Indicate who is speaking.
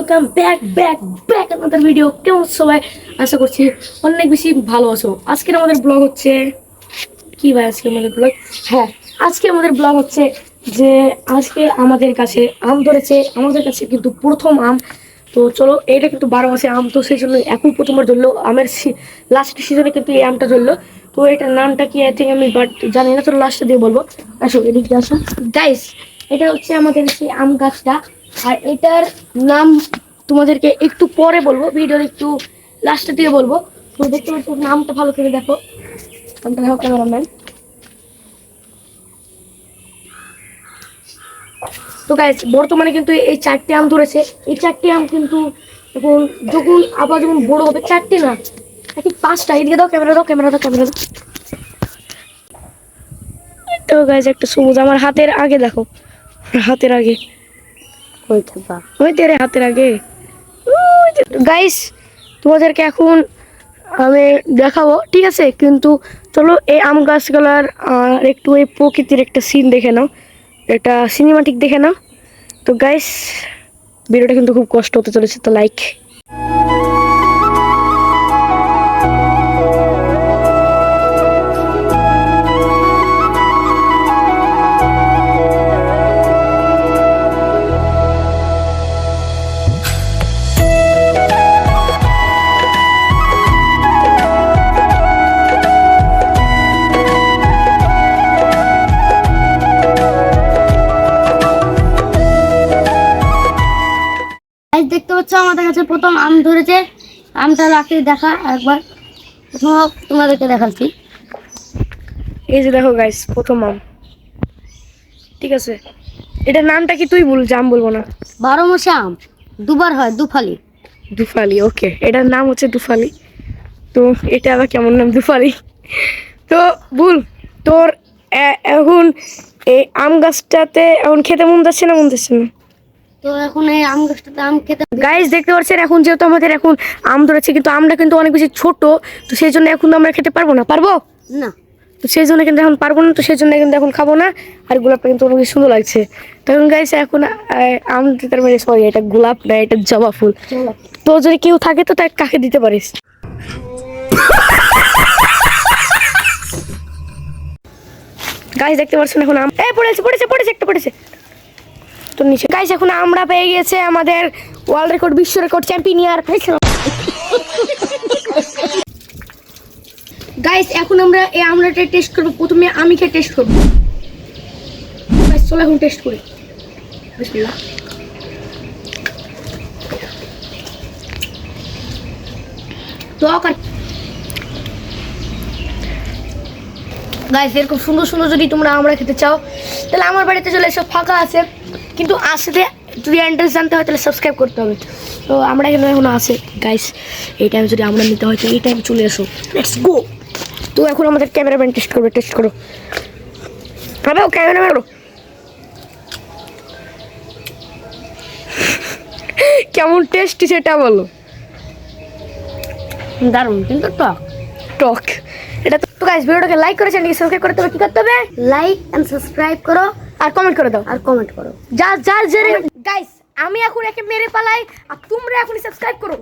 Speaker 1: Welcome back back back আমাদের video. কেমন সবাই? আশা করছি অনেক বেশি ভালো আছো। আজকের আমাদের ব্লগ হচ্ছে কি ভাই? আজকে আমাদের ব্লগ আজকে আমাদের ব্লগ হচ্ছে যে আজকে আমাদের কাছে আম ধরেছে। আমাদের কাছে কিন্তু প্রথম আম। তো চলো, এটা কিন্তু 12 মাসে আম, তো সেই জন্য এখন প্রথমবার ধরলো আমের লাস্ট সিজনে কিন্তু এই আমটা ধরলো। তো এটার নামটা কি আই থিঙ্ক আমি বাট জানি না, তো লাস্টে দিয়ে বলবো। আসো এদিকে আসো গাইস, এটা হচ্ছে আমাদের সেই আম গাছটা। আর এটার নাম তোমাদেরকে একটু পরে বলবো, ভিডিওর একটু লাস্টে দিয়ে বলবো। তো দেখতে পাচ্ছ নামটা ভালো করে দেখো, নামটা দেখো ক্যামেরাম্যান। তো গাইস বর্তমানে কিন্তু এই 4টে আম ধরেছে। এই 4টে আম কিন্তু এখন যখন আবার যখন বড় হবে, 4টে না নাকি 5টা, এদিকে দাও ক্যামেরা, দাও ক্যামেরা, দাও ক্যামেরা। তো গাইস একটা সবুজ আমার হাতের আগে দেখো, হাতের আগে ওই তেরে হাতের আগে গাইস, তোমাদেরকে এখন আমি দেখাবো, ঠিক আছে? কিন্তু চলো এই আম গাছগুলার একটু এই প্রকৃতির একটা সিন দেখে নাও, একটা সিনেমাটিক দেখে নাও। তো গাইস ভিডিওটা কিন্তু খুব কষ্ট হতে চলেছে, তো লাইক।
Speaker 2: দেখতে পাচ্ছ আমাদের কাছে প্রথম আম ধরেছে। আমটা রাখি দেখা একবার, তোমাদেরকে দেখাচ্ছি।
Speaker 1: এই যে দেখো গাইস প্রথম আম, ঠিক আছে? এটার নামটা কি তুই বল, জাম বলবো না।
Speaker 2: 12 মাসে আম দুবার হয়, দুফালি।
Speaker 1: দুফালি, ওকে, এটার নাম হচ্ছে দুফালি। তো এটা আবার কেমন নাম, দুফালি? তো ভুল তোর এখন এই আম গাছটাতে এখন খেতে মন যাচ্ছে না, মন যাচ্ছে না?
Speaker 2: তো এখন এই আম গাছটাতে আম খেতে
Speaker 1: গাইস দেখতে পাচ্ছেন, এখন যেহেতু আমাদের এখন আম ধরেছে, কিন্তু আমটা কিন্তু অনেক বেশি ছোট, তো সেই জন্য এখন আমরা খেতে পারবো না। পারবো
Speaker 2: না,
Speaker 1: তো সেই জন্য কিন্তু এখন পারবো না, তো সেই জন্য কিন্তু এখন খাবো না। আর গোলাপটা কিন্তু অনেক সুন্দর লাগছে। তখন গাইস এখন আম দিতে পারি, সরি এটা গোলাপ না, এটা জবা ফুল। তো যদি কেউ থাকে তো তাকে কাকে দিতে পারিস। গাইস দেখতে পাচ্ছেন এখন আম পড়েছে পড়েছে পড়েছে একটা পড়েছে তো নিচে। গাইস এখন আমরা পেয়ে গেছে আমাদের ওয়ার্ল্ড রেকর্ড, বিশ্ব রেকর্ড চ্যাম্পিয়ন। গাইস এখন আমরা এই আমরাটা টেস্ট করবো। প্রথমে আমি খেয়ে টেস্ট করবো। গাইস চলো এখন টেস্ট করি। বিসমিল্লাহ। গাইস এরকম সুন্দর সুন্দর যদি তোমরা আমরা খেতে চাও, তাহলে আমার বাড়িতে চলে এসো, ফাঁকা আছে। কিন্তু আসতে যদি অ্যাড্রেস জানতে হয় তাহলে সাবস্ক্রাইব করতে হবে। তো আমরা এখানে এখন আছে গাইস, এই টাইমে যদি আমরা নিতে হয় তো এই টাইমে চলে এসো, লেটস গো। তো এখন আমাদের ক্যামেরাম্যান টেস্ট করবে, টেস্ট করো। হবে ও ক্যামেরাম্যান, কেমন টেস্ট সেটা বলো।
Speaker 2: দারুণ, কিন্তু টক
Speaker 1: টক। এটা তো গাইস ভিডিওটাকে লাইক করে চ্যানেলকে সাবস্ক্রাইব করতে হবে। কি করতে হবে?
Speaker 2: লাইক এন্ড সাবস্ক্রাইব করো
Speaker 1: আর কমেন্ট করে দাও।
Speaker 2: আর কমেন্ট করো।
Speaker 1: যার গাইস আমি এখন একে মেরে পালাই, আর তোমরা এখনই সাবস্ক্রাইব করো।